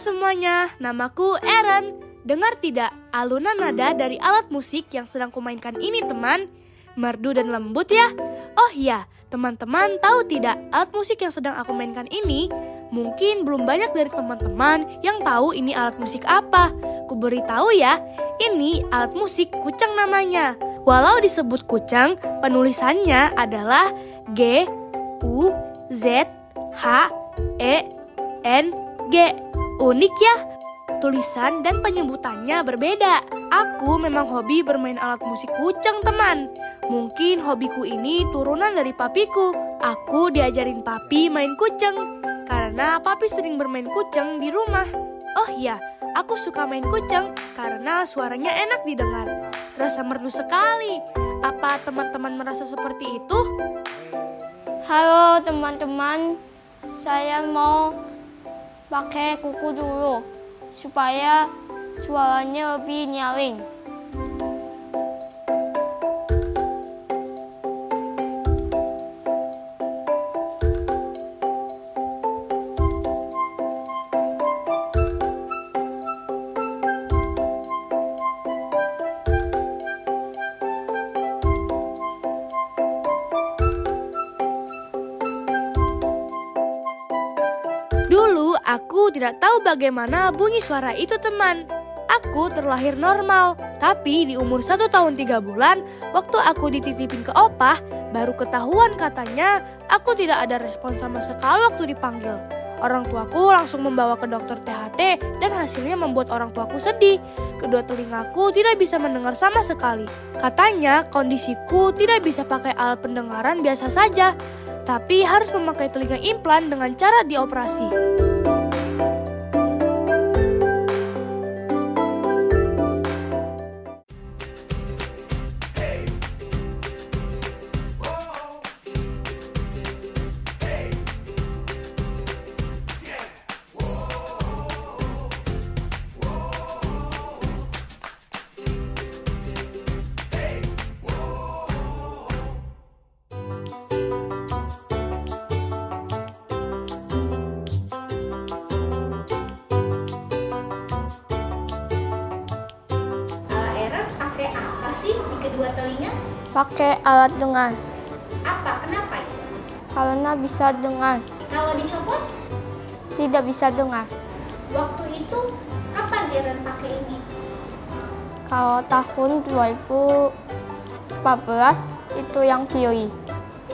semuanya, namaku Aaron. Dengar tidak alunan nada dari alat musik yang sedang kumainkan ini, teman? Merdu dan lembut ya? Oh iya, teman-teman tahu tidak alat musik yang sedang aku mainkan ini? Mungkin belum banyak dari teman-teman yang tahu ini alat musik apa. Ku beritahu ya, ini alat musik kuceng namanya. Walau disebut kuceng, penulisannya adalah G, U, Z, H, E, N, G. Unik ya? Tulisan dan penyebutannya berbeda. Aku memang hobi bermain alat musik kuceng, teman. Mungkin hobiku ini turunan dari papiku. Aku diajarin papi main kuceng karena papi sering bermain kuceng di rumah. Oh iya, aku suka main kuceng karena suaranya enak didengar. Terasa merdu sekali. Apa teman-teman merasa seperti itu? Halo teman-teman, saya mau pakai kuku dulu supaya suaranya lebih nyaring. Dulu aku tidak tahu bagaimana bunyi suara itu, teman. Aku terlahir normal, tapi di umur 1 tahun 3 bulan, waktu aku dititipin ke opah, baru ketahuan katanya aku tidak ada respon sama sekali waktu dipanggil. Orang tuaku langsung membawa ke dokter THT dan hasilnya membuat orang tuaku sedih. Kedua telingaku tidak bisa mendengar sama sekali. Katanya kondisiku tidak bisa pakai alat pendengaran biasa saja, tapi harus memakai telinga implan dengan cara dioperasi. Kedua telinga? Pakai alat dengar, Apa? Kenapa itu? karena bisa dengar, Kalau dicopot? tidak bisa dengar. Waktu itu kapan Aaron pakai ini? Kalau tahun 2014 itu yang kiri,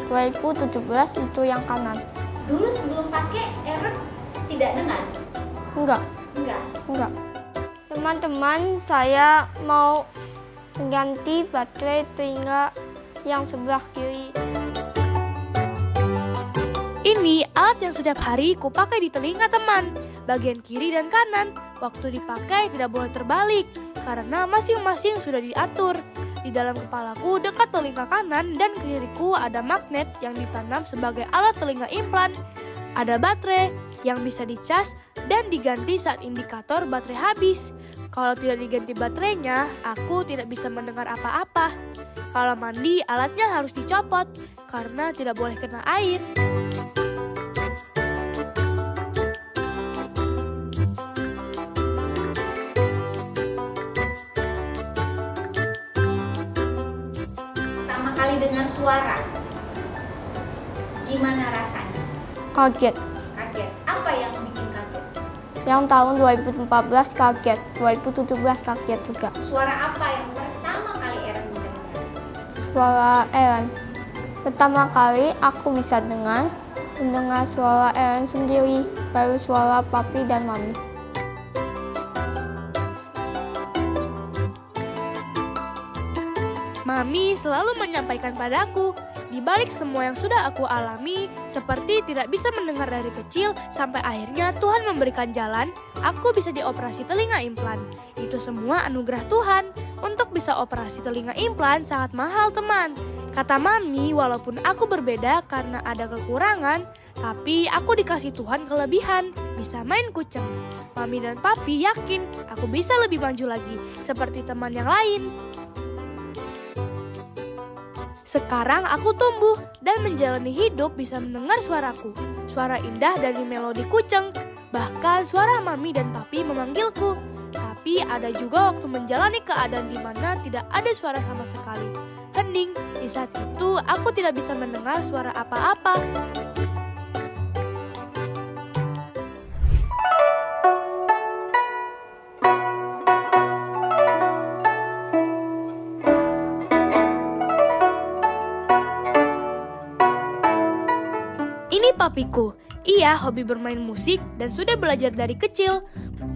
2017 itu yang kanan. Dulu sebelum pakai Aaron tidak dengar? Enggak. Teman-teman, saya mau ganti baterai telinga yang sebelah kiri. Ini alat yang setiap hari ku pakai di telinga, teman. Bagian kiri dan kanan. Waktu dipakai tidak boleh terbalik karena masing-masing sudah diatur. Di dalam kepalaku dekat telinga kanan dan kiriku ada magnet yang ditanam sebagai alat telinga implan. Ada baterai yang bisa dicas dan diganti saat indikator baterai habis. Kalau tidak diganti baterainya, aku tidak bisa mendengar apa-apa. Kalau mandi, alatnya harus dicopot karena tidak boleh kena air. Pertama kali dengar suara, gimana rasanya? Kaget. Kaget. Apa yang bikin kaget? Yang tahun 2014 kaget, 2017 kaget juga. Suara apa yang pertama kali Aaron bisa dengar? Suara Aaron. Pertama kali aku bisa mendengar suara Aaron sendiri, baru suara papi dan mami. Mami selalu menyampaikan padaku, di balik semua yang sudah aku alami, seperti tidak bisa mendengar dari kecil, sampai akhirnya Tuhan memberikan jalan, aku bisa dioperasi telinga implan. Itu semua anugerah Tuhan. Untuk bisa operasi telinga implan sangat mahal, teman. Kata Mami, walaupun aku berbeda karena ada kekurangan, tapi aku dikasih Tuhan kelebihan, bisa main kuceng. Mami dan Papi yakin aku bisa lebih maju lagi, seperti teman yang lain. Sekarang aku tumbuh dan menjalani hidup bisa mendengar suaraku. Suara indah dari melodi kucing. Bahkan suara mami dan papi memanggilku. Tapi ada juga waktu menjalani keadaan di mana tidak ada suara sama sekali. Hening, di saat itu aku tidak bisa mendengar suara apa-apa. Ini papiku. Ia hobi bermain musik dan sudah belajar dari kecil.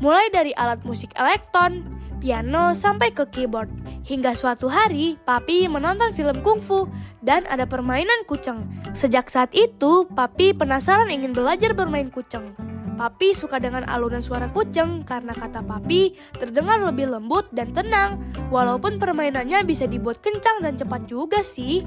Mulai dari alat musik elektron, piano, sampai ke keyboard. Hingga suatu hari, papi menonton film kungfu dan ada permainan kucing. Sejak saat itu, papi penasaran ingin belajar bermain kucing. Papi suka dengan alunan suara kucing karena kata papi terdengar lebih lembut dan tenang. Walaupun permainannya bisa dibuat kencang dan cepat juga sih.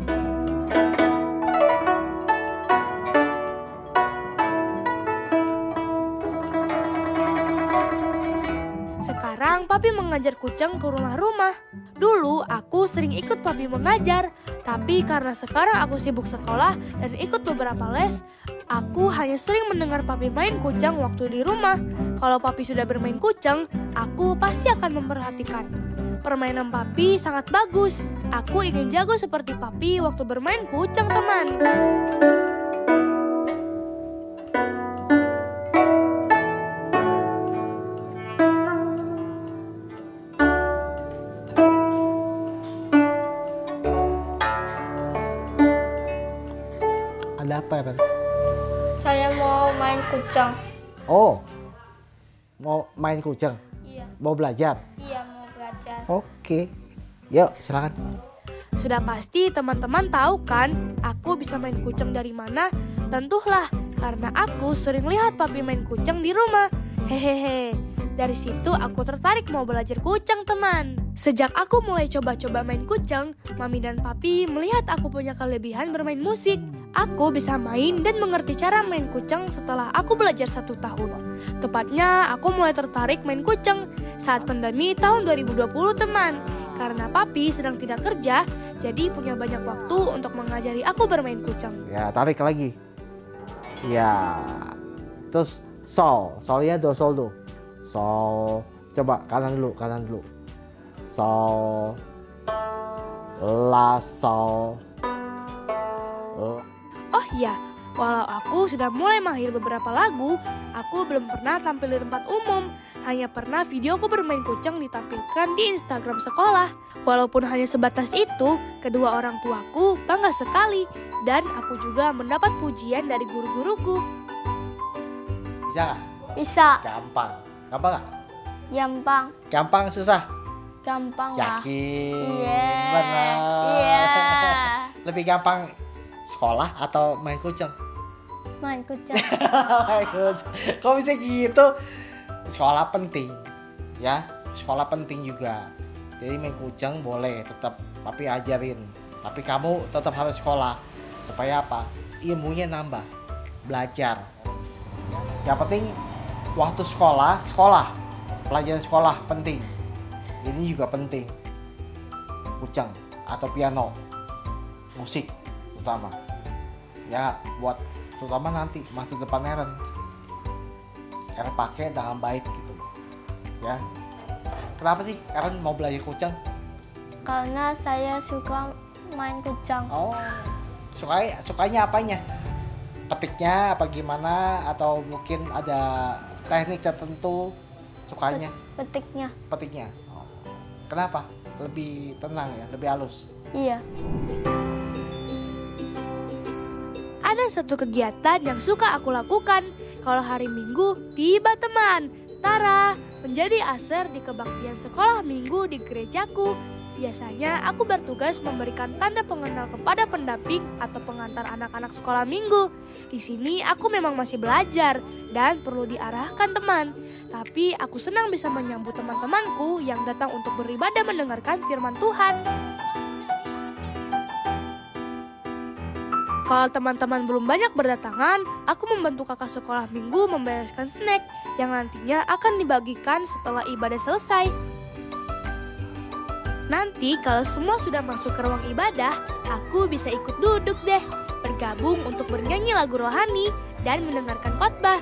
Sekarang papi mengajar kucing ke rumah-rumah. Dulu aku sering ikut papi mengajar, tapi karena sekarang aku sibuk sekolah dan ikut beberapa les, aku hanya sering mendengar papi main kucing waktu di rumah. Kalau papi sudah bermain kucing, aku pasti akan memperhatikan. Permainan papi sangat bagus. Aku ingin jago seperti papi waktu bermain kucing, teman. Ada apa, Ren? Saya mau main kucing. Oh, mau main kucing? Iya. Mau belajar? Iya, mau belajar. Oke, yuk silakan. Sudah pasti teman-teman tahu kan aku bisa main kucing dari mana? Tentulah karena aku sering lihat papi main kucing di rumah. Hehehe. Dari situ aku tertarik mau belajar kucing, teman. Sejak aku mulai coba-coba main kucing, mami dan papi melihat aku punya kelebihan bermain musik. Aku bisa main dan mengerti cara main kucing setelah aku belajar 1 tahun. Tepatnya aku mulai tertarik main kucing saat pandemi tahun 2020, teman. Karena papi sedang tidak kerja, jadi punya banyak waktu untuk mengajari aku bermain kucing. Ya, tarik lagi. Ya, terus sol. Solnya do sol do. Sol. Coba kanan dulu. Sol. La sol. Oh iya, walau aku sudah mulai mahir beberapa lagu, aku belum pernah tampil di tempat umum. Hanya pernah videoku bermain kucing ditampilkan di Instagram sekolah. Walaupun hanya sebatas itu, kedua orang tuaku bangga sekali. Dan aku juga mendapat pujian dari guru-guruku. Bisa nggak? Bisa. Gampang. Gampang nggak? Gampang. Gampang susah? Gampang lah. Yakin? Iya. Benar. Iya. Lebih gampang sekolah atau main kucing? Main kucing. Main kucing. Kok bisa gitu? Sekolah penting, ya. Sekolah penting juga. Jadi main kucing boleh, tetap papi ajarin. Tapi kamu tetap harus sekolah. Supaya apa? Ilmunya nambah. Belajar. Yang penting waktu sekolah. Pelajaran sekolah penting. Ini juga penting. Kucing atau piano. Musik utama. Ya, buat terutama nanti masa depan Eren pakai dengan baik gitu. Ya. Kenapa sih Eren mau belajar kucing? Karena saya suka main kucing. Oh, sukanya apanya? Ketiknya apa gimana? Atau mungkin ada teknik tertentu sukanya? Petiknya. Petiknya. Oh. Kenapa? Lebih tenang ya, lebih halus. Iya. Ada satu kegiatan yang suka aku lakukan. Kalau hari Minggu, tiba teman. Tara, menjadi aser di kebaktian sekolah minggu di gerejaku. Biasanya aku bertugas memberikan tanda pengenal kepada pendamping atau pengantar anak-anak sekolah minggu. Di sini aku memang masih belajar dan perlu diarahkan, teman. Tapi aku senang bisa menyambut teman-temanku yang datang untuk beribadah mendengarkan firman Tuhan. Kalau teman-teman belum banyak berdatangan, aku membantu kakak sekolah minggu membereskan snack yang nantinya akan dibagikan setelah ibadah selesai. Nanti kalau semua sudah masuk ke ruang ibadah, aku bisa ikut duduk deh, bergabung untuk bernyanyi lagu rohani dan mendengarkan khotbah.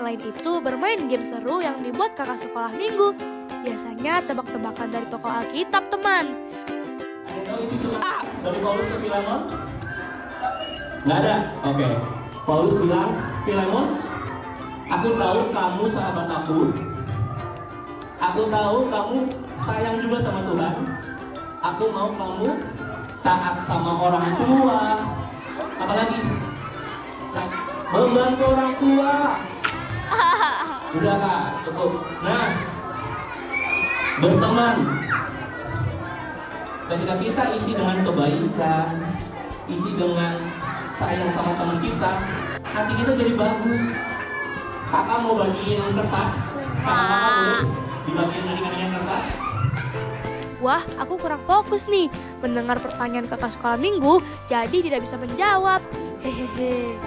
Selain itu, bermain game seru yang dibuat kakak sekolah minggu. Biasanya tebak-tebakan dari toko Alkitab, teman. Ada yang tahu isi surat dari Paulus ke Filemon? Nggak ada? Oke. Paulus bilang, Filemon, aku tahu kamu sahabat aku. Aku tahu kamu sayang juga sama Tuhan. Aku mau kamu taat sama orang tua. Apalagi? Membantu orang tua. Udah Kak, cukup. Nah, berteman. Ketika kita isi dengan kebaikan, isi dengan sayang sama teman kita, hati kita jadi bagus. Kakak mau bagiin kertas? Kakak boleh dibagiin adik-adiknya kertas? Wah, aku kurang fokus nih mendengar pertanyaan kakak sekolah minggu, jadi tidak bisa menjawab. Hehehe.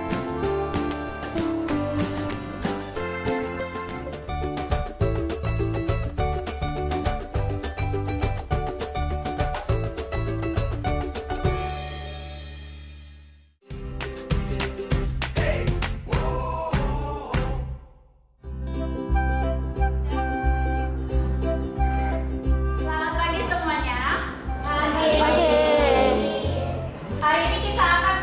Selamat pagi semuanya. Hari ini kita akan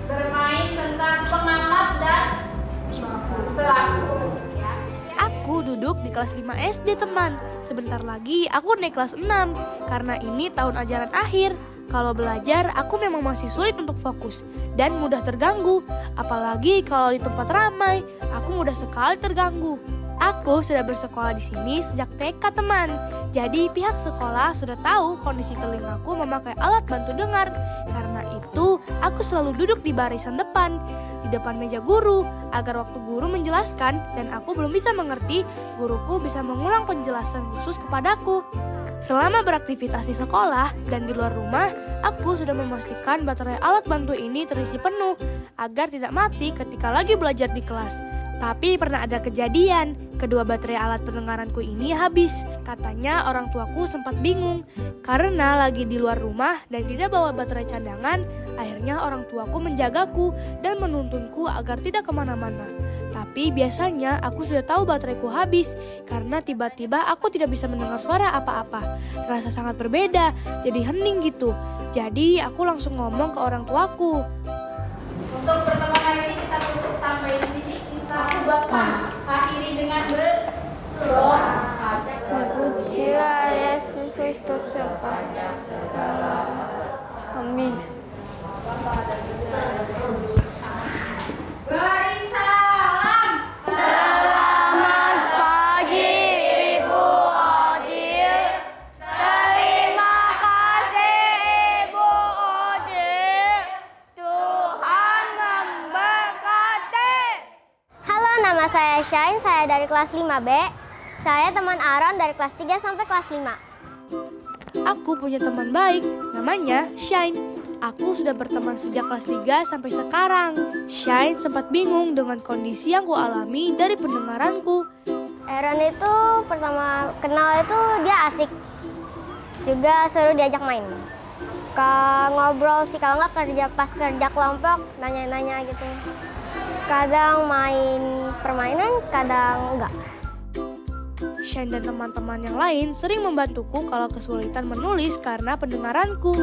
bermain tentang pengamat dan pelaku. Ya. Aku duduk di kelas 5 SD, teman. Sebentar lagi aku naik kelas 6. Karena ini tahun ajaran akhir. Kalau belajar, aku memang masih sulit untuk fokus dan mudah terganggu. Apalagi kalau di tempat ramai, aku mudah sekali terganggu. Aku sudah bersekolah di sini sejak TK, teman. Jadi pihak sekolah sudah tahu kondisi telingaku memakai alat bantu dengar. Karena itu, aku selalu duduk di barisan depan, di depan meja guru, agar waktu guru menjelaskan dan aku belum bisa mengerti, guruku bisa mengulang penjelasan khusus kepadaku. Selama beraktivitas di sekolah dan di luar rumah, aku sudah memastikan baterai alat bantu ini terisi penuh agar tidak mati ketika lagi belajar di kelas. Tapi pernah ada kejadian, kedua baterai alat pendengaranku ini habis. Katanya orang tuaku sempat bingung karena lagi di luar rumah dan tidak bawa baterai cadangan. Akhirnya orang tuaku menjagaku dan menuntunku agar tidak kemana-mana. Tapi biasanya aku sudah tahu bateraiku habis karena tiba-tiba aku tidak bisa mendengar suara apa-apa. Terasa sangat berbeda, jadi hening gitu. Jadi aku langsung ngomong ke orang tuaku. Untuk pertemuan hari ini kita tutup sampai di sini. Kita Bapa akhiri dengan berdoa. Terpujilah Yesus Kristus sepanjang segala. Amin. Beri salam. Selamat pagi Ibu Odil. Terima kasih Ibu Odil. Tuhan memberkati. Halo, nama saya Shine, saya dari kelas 5B. Saya teman Aaron dari kelas 3 sampai kelas 5. Aku punya teman baik, namanya Shine. Aku sudah berteman sejak kelas 3 sampai sekarang. Shine sempat bingung dengan kondisi yang kualami dari pendengaranku. Aaron itu pertama kenal itu dia asik. Juga seru diajak main. Ngobrol sih, kalau nggak pas kerja kelompok, nanya-nanya gitu. Kadang main permainan, kadang enggak. Shine dan teman-teman yang lain sering membantuku kalau kesulitan menulis karena pendengaranku.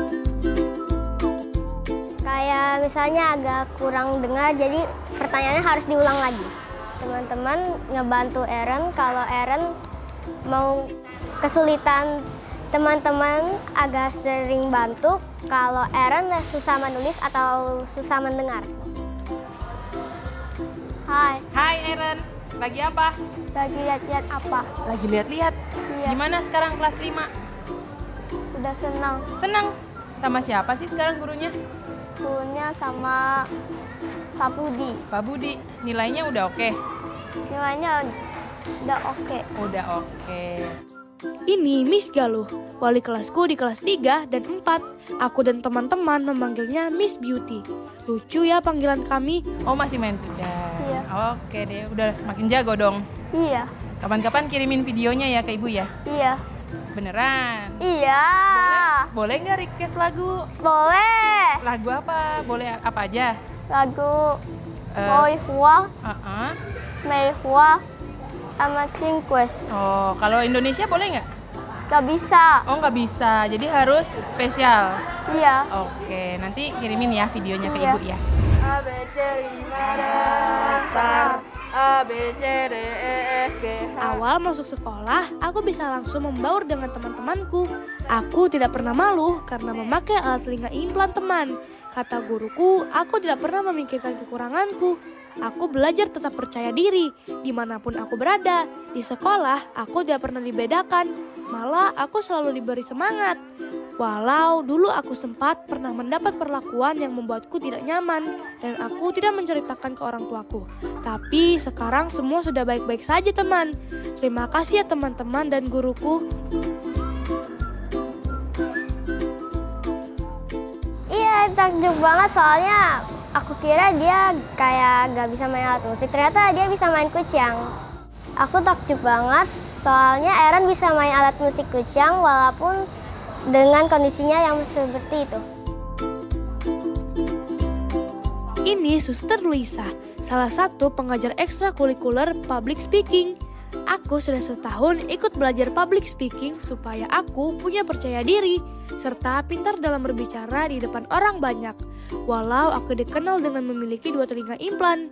Kayak misalnya agak kurang dengar, jadi pertanyaannya harus diulang lagi. Teman-teman ngebantu Aaron, kalau Aaron mau kesulitan, teman-teman agak sering bantu kalau Aaron susah menulis atau susah mendengar. Hai, Hai Eren, lagi apa? lagi lihat-lihat apa? Lagi lihat-lihat. Iya. Gimana sekarang kelas 5? Udah senang. Senang? Sama siapa sih sekarang gurunya? Gurunya sama Pak Budi. Pak Budi. Nilainya udah oke? Nilainya udah oke. Udah oke. Ini Miss Galuh, wali kelasku di kelas 3 dan 4. Aku dan teman-teman memanggilnya Miss Beauty. Lucu ya panggilan kami. Oh masih main kucing? Iya. Oke deh, udah semakin jago dong. Iya, Kapan-kapan kirimin videonya ya ke ibu ya? iya, Beneran? iya. Boleh nggak request lagu? Boleh. Lagu apa? Boleh apa aja? Lagu Eh, Moi Hua, uh-uh. Mei Hua, sama Cingquest. Oh, kalau Indonesia boleh nggak? Gak bisa. Oh nggak bisa, jadi harus spesial. Iya. Oke, nanti kirimin ya videonya ke Iya. ibu ya. A, B, C, 5 dasar. A, B, C, D, E, F, G, H. Awal masuk sekolah, aku bisa langsung membaur dengan teman-temanku. Aku tidak pernah malu karena memakai alat telinga implan teman. Kata guruku, aku tidak pernah memikirkan kekuranganku. Aku belajar tetap percaya diri, dimanapun aku berada. Di sekolah, aku tidak pernah dibedakan, malah aku selalu diberi semangat. Walau dulu aku sempat pernah mendapat perlakuan yang membuatku tidak nyaman dan aku tidak menceritakan ke orang tuaku. Tapi sekarang semua sudah baik-baik saja teman. Terima kasih ya teman-teman dan guruku. Iya, takjub banget soalnya aku kira dia kayak gak bisa main alat musik. Ternyata dia bisa main kucing. Aku takjub banget soalnya Eren bisa main alat musik kucing walaupun dengan kondisinya yang seperti itu. Ini Suster Luisa, salah satu pengajar ekstrakurikuler public speaking. Aku sudah setahun ikut belajar public speaking supaya aku punya percaya diri serta pintar dalam berbicara di depan orang banyak. Walau aku dikenal dengan memiliki 2 telinga implan,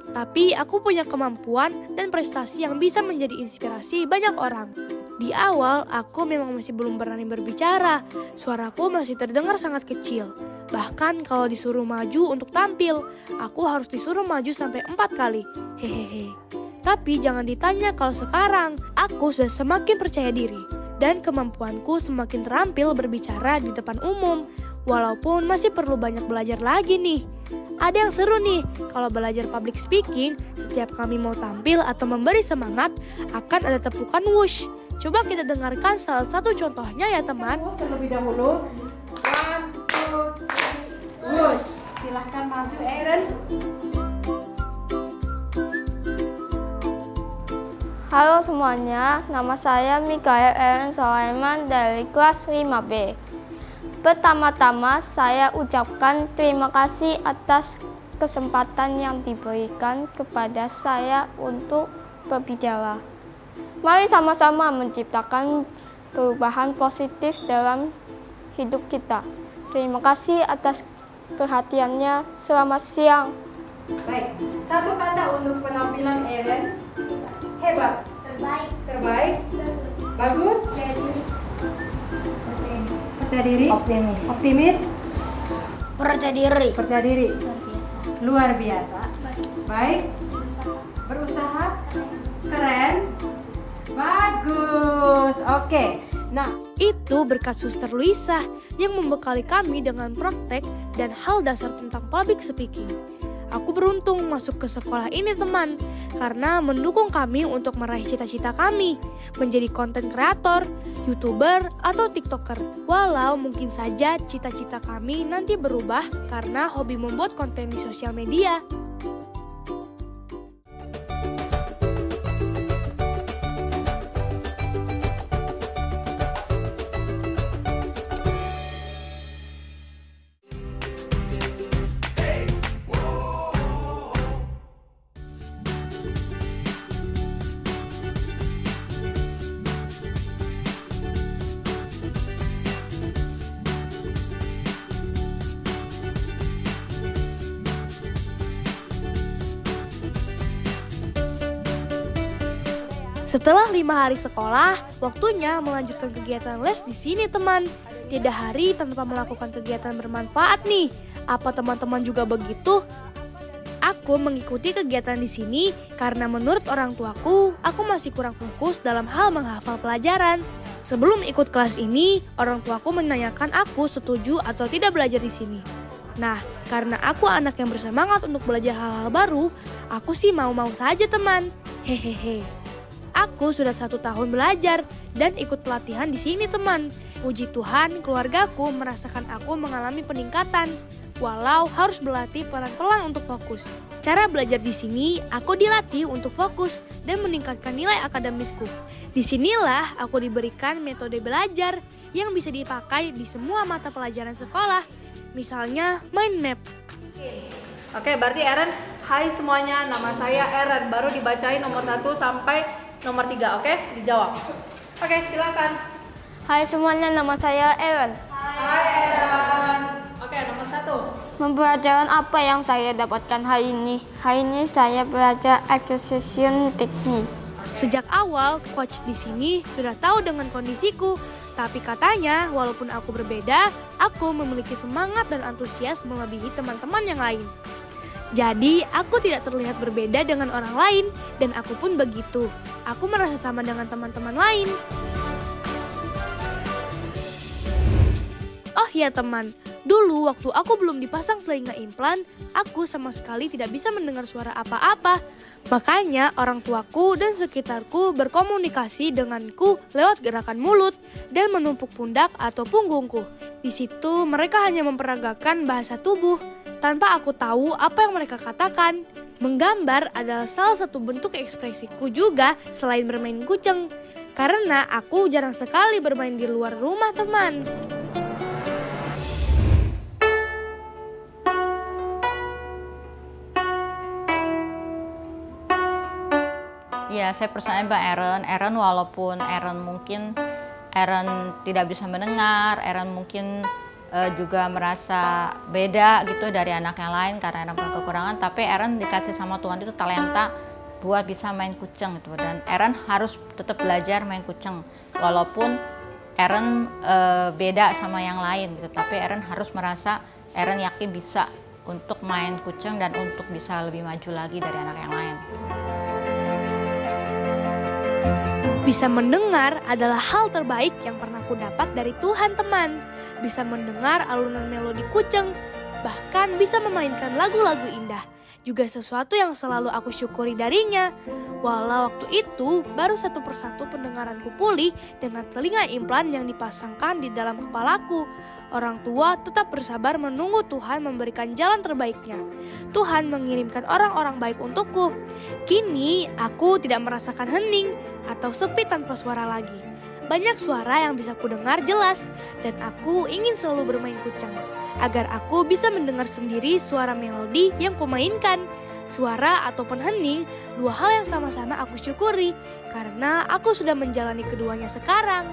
tapi aku punya kemampuan dan prestasi yang bisa menjadi inspirasi banyak orang. Di awal, aku memang masih belum berani berbicara. Suaraku masih terdengar sangat kecil. Bahkan kalau disuruh maju untuk tampil, aku harus disuruh maju sampai 4 kali. Hehehe. Tapi jangan ditanya kalau sekarang, aku sudah semakin percaya diri. Dan kemampuanku semakin terampil berbicara di depan umum. Walaupun masih perlu banyak belajar lagi nih. Ada yang seru nih, kalau belajar public speaking, setiap kami mau tampil atau memberi semangat, akan ada tepukan whoosh. Coba kita dengarkan salah satu contohnya ya teman. Terlebih dahulu, 1, 2, 3, whoosh. Silahkan maju Eren. Halo semuanya, nama saya Mikael Eren Sulaiman dari kelas 5B. Pertama-tama saya ucapkan terima kasih atas kesempatan yang diberikan kepada saya untuk berbicara. Mari sama-sama menciptakan perubahan positif dalam hidup kita. Terima kasih atas perhatiannya. Selamat siang. Baik, satu kata untuk penampilan Eren. Hebat. Terbaik. Terbaik. Bagus. Percaya diri. Optimis. Optimis. Percaya diri. Percaya diri. Luar biasa. Baik. Berusaha. Keren. Bagus. Oke. Nah, Itu berkat Suster Luisa yang membekali kami dengan praktek dan hal dasar tentang public speaking. Aku beruntung masuk ke sekolah ini teman, karena mendukung kami untuk meraih cita-cita kami, menjadi konten kreator, YouTuber, atau TikToker. Walau mungkin saja cita-cita kami nanti berubah karena hobi membuat konten di sosial media. Setelah 5 hari sekolah, waktunya melanjutkan kegiatan les di sini teman. Tidak hari tanpa melakukan kegiatan bermanfaat nih. Apa teman-teman juga begitu? Aku Aku mengikuti kegiatan di sini karena menurut orang tuaku, aku masih kurang fokus dalam hal menghafal pelajaran. Sebelum ikut kelas ini, orang tuaku menanyakan aku setuju atau tidak belajar di sini. Nah, karena aku anak yang bersemangat untuk belajar hal-hal baru, aku sih mau-mau saja teman. Hehehe. Aku sudah 1 tahun belajar dan ikut pelatihan di sini teman. Puji Tuhan, keluargaku merasakan aku mengalami peningkatan. Walau harus berlatih pelan-pelan untuk fokus. Cara belajar di sini, aku dilatih untuk fokus dan meningkatkan nilai akademisku. Disinilah aku diberikan metode belajar yang bisa dipakai di semua mata pelajaran sekolah. Misalnya mind map. Oke, berarti Eren, hai semuanya, nama saya Eren. Baru dibacain nomor 1 sampai nomor 3, oke? Dijawab. Oke, silakan. Hai semuanya, nama saya Eren. Hai Eren. Oke, nomor 1. Pembelajaran apa yang saya dapatkan hari ini? Hari ini saya belajar acquisition technique. Sejak awal, coach di sini sudah tahu dengan kondisiku. Tapi katanya, walaupun aku berbeda, aku memiliki semangat dan antusias melebihi teman-teman yang lain. Jadi, aku tidak terlihat berbeda dengan orang lain, dan aku pun begitu. Aku merasa sama dengan teman-teman lain. Oh ya teman, dulu waktu aku belum dipasang telinga implan, aku sama sekali tidak bisa mendengar suara apa-apa. Makanya orang tuaku dan sekitarku berkomunikasi denganku lewat gerakan mulut dan menumpuk pundak atau punggungku. Di situ mereka hanya memperagakan bahasa tubuh tanpa aku tahu apa yang mereka katakan. Menggambar adalah salah satu bentuk ekspresiku juga selain bermain kucing. Karena aku jarang sekali bermain di luar rumah teman. Ya, saya percaya Mbak Eren. Eren walaupun Eren tidak bisa mendengar, Eren mungkin juga merasa beda gitu dari anak yang lain karena Eren punya kekurangan, tapi Eren dikasih sama Tuhan itu talenta buat bisa main kucing gitu. Dan Eren harus tetap belajar main kucing walaupun Eren beda sama yang lain gitu, tapi Eren harus merasa Eren yakin bisa untuk main kucing dan untuk bisa lebih maju lagi dari anak yang lain. Bisa mendengar adalah hal terbaik yang pernah ku dapat dari Tuhan teman. Bisa mendengar alunan melodi kucing, bahkan bisa memainkan lagu-lagu indah. Juga sesuatu yang selalu aku syukuri darinya. Walau waktu itu baru satu persatu pendengaranku pulih dengan telinga implan yang dipasangkan di dalam kepalaku. Orang tua tetap bersabar menunggu Tuhan memberikan jalan terbaiknya. Tuhan mengirimkan orang-orang baik untukku. Kini aku tidak merasakan hening atau sepi tanpa suara lagi. Banyak suara yang bisa ku dengar jelas dan aku ingin selalu bermain kucing agar aku bisa mendengar sendiri suara melodi yang kumainkan. Suara ataupun hening, dua hal yang sama-sama aku syukuri karena aku sudah menjalani keduanya sekarang.